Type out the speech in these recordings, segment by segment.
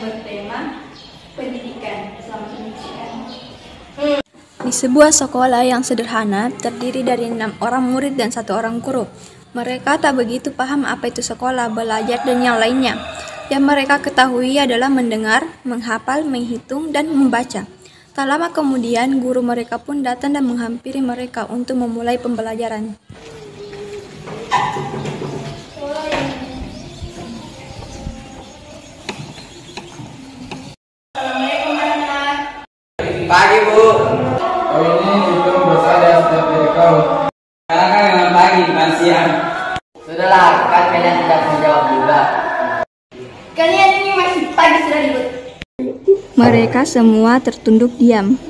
bertema pendidikan. Selamat menyaksikan. Di sebuah sekolah yang sederhana, terdiri dari 6 orang murid dan 1 orang guru. Mereka tak begitu paham apa itu sekolah, belajar, dan yang lainnya. Yang mereka ketahui adalah mendengar, menghafal, menghitung, dan membaca. Tak lama kemudian, guru mereka pun datang dan menghampiri mereka untuk memulai pembelajaran. Assalamualaikum anak. Pagi Bu. Oh ini itu bos ada setiap dari kau. Sekarang kan memang pagi bukan siang. Sudahlah, kan kalian tidak menjawab juga. Kalian ini masih pagi sudah ribut. Mereka semua tertunduk diam.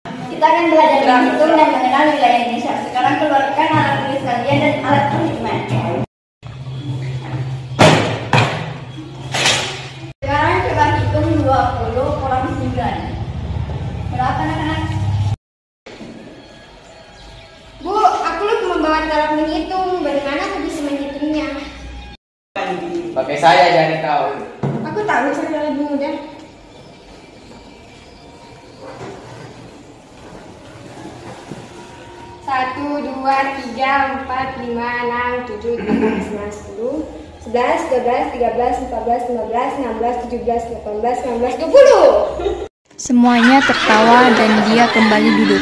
Kita akan belajar berhitung dan mengenal wilayah Indonesia. Sekarang keluarkan alat tulis kalian dan alat perhitungan. Sekarang coba hitung 20 kurang 9. Berapa anak-anak? Bu, aku lupa membawa alat menghitung. Bagaimana aku bisa menghitungnya? Pakai saya jangan kau. Aku tahu cara lebih mudah. 1, 2, 3, 4, 5, 6, 7, 8, 9, 10, 11, 12, 13, 14, 15, 16, 17, 18, 19, 20. Semuanya tertawa dan dia kembali duduk.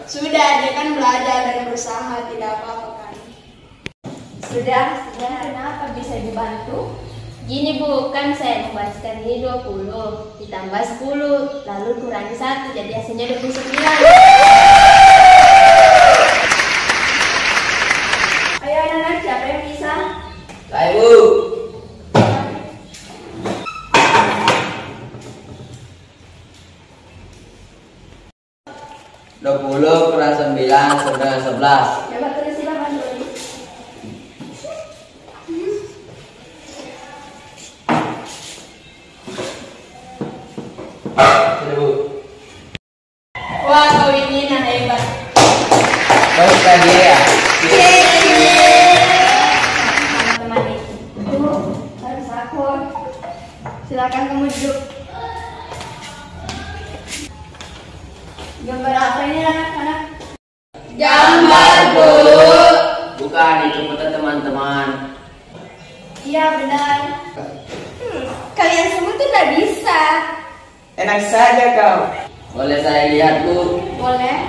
Sudah, dia kan belajar dan berusaha, tidak apa-apa kan? Sudah, kenapa bisa dibantu? Gini Bu, kan saya membacakan ini 20 ditambah 10 lalu kurangi 1 jadi hasilnya 29. Ayo anak-anak, siapa yang bisa? Saya Bu. Dua puluh kurang 9 sama 11. Coba tulis silakan tulis. Sudah Bu. Wah, kau ini anak hebat. Kau suka dia ya? Teman-teman itu harus akur. Silakan kamu duduk. Gambar apa ini anak-anak? Gambar Bu. Bukan, itu foto teman-teman. Iya benar. Kalian semua tuh tidak bisa. Enak saja kau. Boleh saya lihat Bu? Boleh?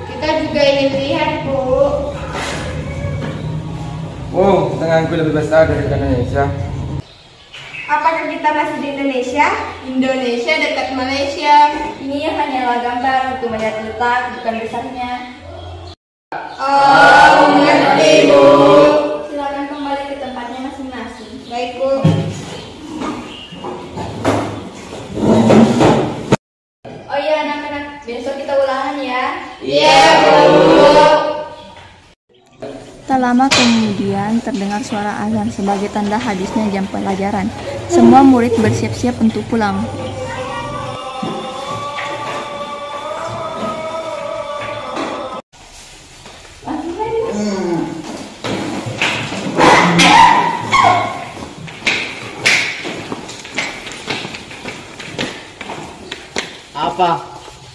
Kita juga ingin lihat, Bu. Wow, tanganku lebih besar dari Indonesia. Apakah kita masih di Indonesia? Indonesia dekat Malaysia. Ini hanyalah gambar untuk melihat letak, bukan besarnya. Oh, mengerti, Bu. Silakan kembali ke tempatnya masing-masing. Baik, Bu. Oh iya anak-anak, besok kita ulangan ya. Iya, Bu. Tak lama kemudian terdengar suara azan sebagai tanda habisnya jam pelajaran. Semua murid bersiap-siap untuk pulang.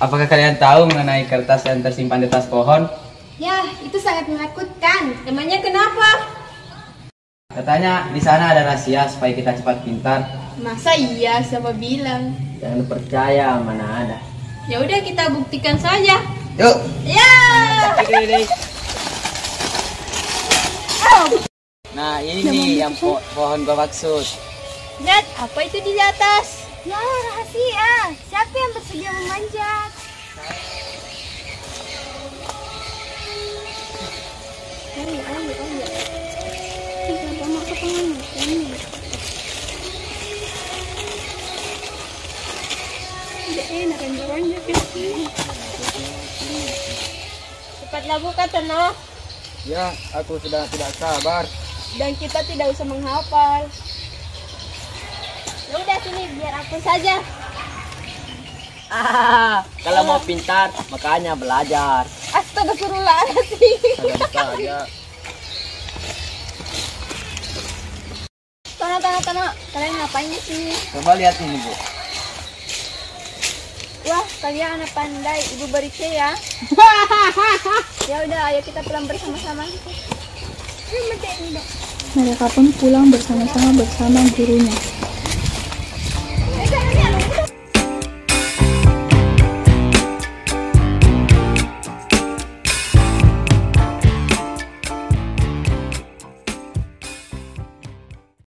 Apakah kalian tahu mengenai kertas yang tersimpan di atas pohon? Ya, itu sangat menakutkan. Emangnya kenapa? Katanya di sana ada rahasia supaya kita cepat pintar. Masa iya, siapa bilang? Jangan percaya, mana ada. Ya udah kita buktikan saja. Yuk. Ya. Nah ini nih yang pohon gua maksud. Lihat, apa itu di atas? Ya, rahasia. Siapa yang bersedia memanjat? Cepatlah buka, Teno. Ya, aku sudah tidak sabar. Dan kita tidak usah menghafal. Ya udah sini, biar aku saja. Kalau mau pintar makanya belajar. Astagfirullahaladzim. Saja. Tono. Kalian ngapain di sini? Coba lihat ini, Bu. Wah, kalian anak pandai. Ibu beri C ya. Ya udah, ayo kita pulang bersama-sama. Mereka pun pulang bersama-sama bersama gurunya.